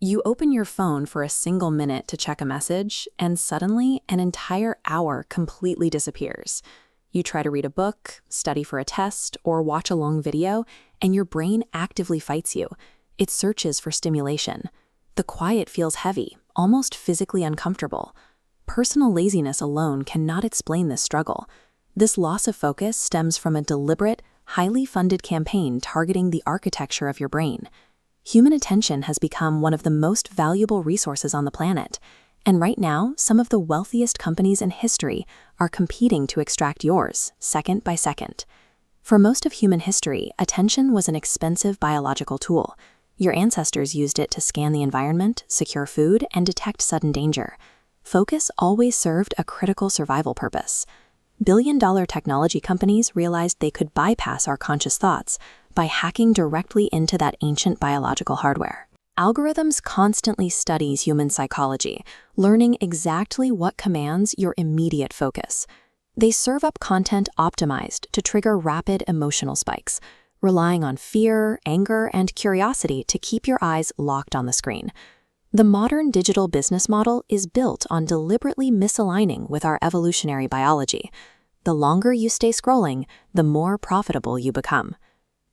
You open your phone for a single minute to check a message, and suddenly an entire hour completely disappears. You try to read a book, study for a test, or watch a long video, and your brain actively fights you. It searches for stimulation. The quiet feels heavy, almost physically uncomfortable. Personal laziness alone cannot explain this struggle. This loss of focus stems from a deliberate, highly funded campaign targeting the architecture of your brain. Human attention has become one of the most valuable resources on the planet, and right now, some of the wealthiest companies in history are competing to extract yours, second by second. For most of human history, attention was an expensive biological tool. Your ancestors used it to scan the environment, secure food, and detect sudden danger. Focus always served a critical survival purpose. Billion-dollar technology companies realized they could bypass our conscious thoughts by hacking directly into that ancient biological hardware. Algorithms constantly studies human psychology, learning exactly what commands your immediate focus. They serve up content optimized to trigger rapid emotional spikes, relying on fear, anger, and curiosity to keep your eyes locked on the screen. The modern digital business model is built on deliberately misaligning with our evolutionary biology. The longer you stay scrolling, the more profitable you become.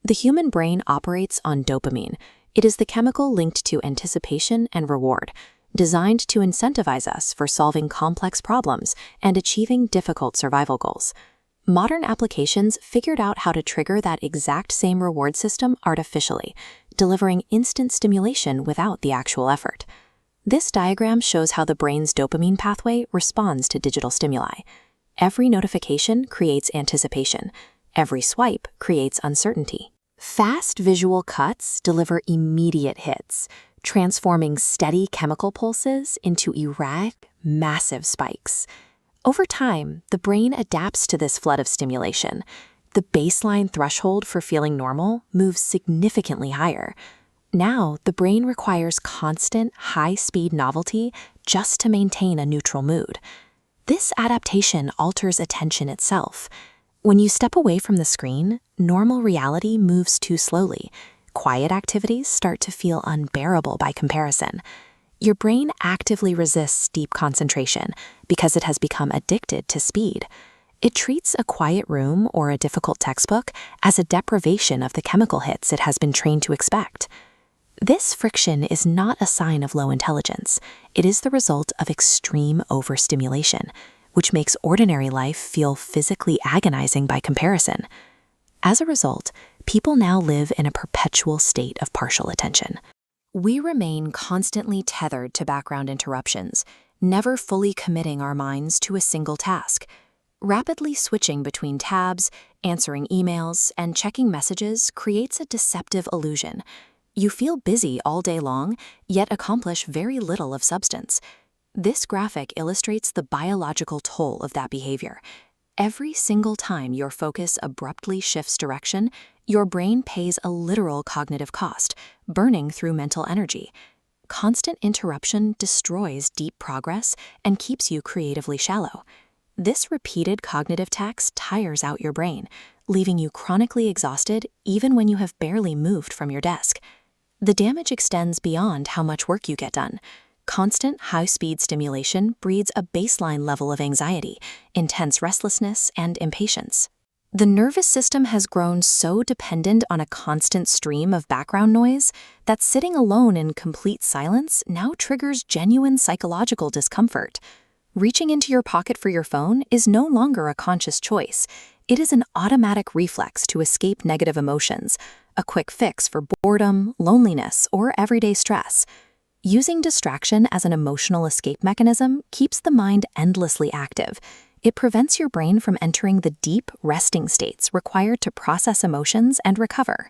The human brain operates on dopamine. It is the chemical linked to anticipation and reward, designed to incentivize us for solving complex problems and achieving difficult survival goals. Modern applications figured out how to trigger that exact same reward system artificially, delivering instant stimulation without the actual effort. This diagram shows how the brain's dopamine pathway responds to digital stimuli. Every notification creates anticipation. Every swipe creates uncertainty. Fast visual cuts deliver immediate hits, transforming steady chemical pulses into erratic, massive spikes. Over time, the brain adapts to this flood of stimulation. The baseline threshold for feeling normal moves significantly higher. Now, the brain requires constant, high-speed novelty just to maintain a neutral mood. This adaptation alters attention itself. When you step away from the screen, normal reality moves too slowly. Quiet activities start to feel unbearable by comparison. Your brain actively resists deep concentration because it has become addicted to speed. It treats a quiet room or a difficult textbook as a deprivation of the chemical hits it has been trained to expect. This friction is not a sign of low intelligence. It is the result of extreme overstimulation, which makes ordinary life feel physically agonizing by comparison. As a result, people now live in a perpetual state of partial attention. We remain constantly tethered to background interruptions, never fully committing our minds to a single task. Rapidly switching between tabs, answering emails, and checking messages creates a deceptive illusion. You feel busy all day long, yet accomplish very little of substance. This graphic illustrates the biological toll of that behavior. Every single time your focus abruptly shifts direction, your brain pays a literal cognitive cost, burning through mental energy. Constant interruption destroys deep progress and keeps you creatively shallow. This repeated cognitive tax tires out your brain, leaving you chronically exhausted even when you have barely moved from your desk. The damage extends beyond how much work you get done. Constant high-speed stimulation breeds a baseline level of anxiety, intense restlessness, and impatience. The nervous system has grown so dependent on a constant stream of background noise that sitting alone in complete silence now triggers genuine psychological discomfort. Reaching into your pocket for your phone is no longer a conscious choice. It is an automatic reflex to escape negative emotions, a quick fix for boredom, loneliness, or everyday stress. Using distraction as an emotional escape mechanism keeps the mind endlessly active. It prevents your brain from entering the deep, resting states required to process emotions and recover.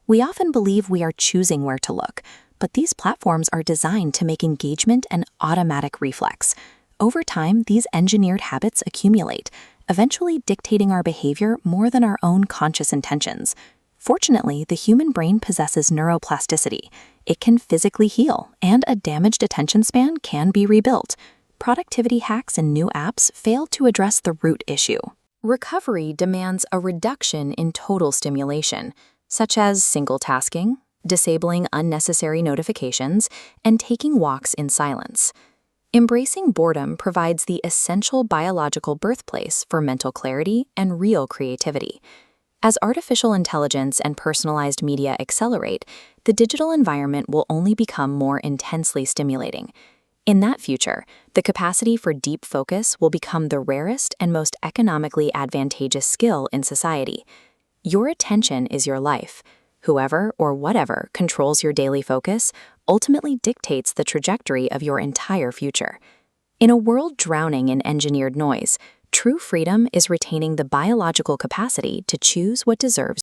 We often believe we are choosing where to look, but these platforms are designed to make engagement an automatic reflex. Over time, these engineered habits accumulate, eventually dictating our behavior more than our own conscious intentions. Fortunately, the human brain possesses neuroplasticity. It can physically heal, and a damaged attention span can be rebuilt. Productivity hacks and new apps fail to address the root issue. Recovery demands a reduction in total stimulation, such as single tasking, disabling unnecessary notifications, and taking walks in silence. Embracing boredom provides the essential biological birthplace for mental clarity and real creativity. As artificial intelligence and personalized media accelerate, the digital environment will only become more intensely stimulating. In that future, the capacity for deep focus will become the rarest and most economically advantageous skill in society. Your attention is your life. Whoever or whatever controls your daily focus ultimately dictates the trajectory of your entire future. In a world drowning in engineered noise, true freedom is retaining the biological capacity to choose what deserves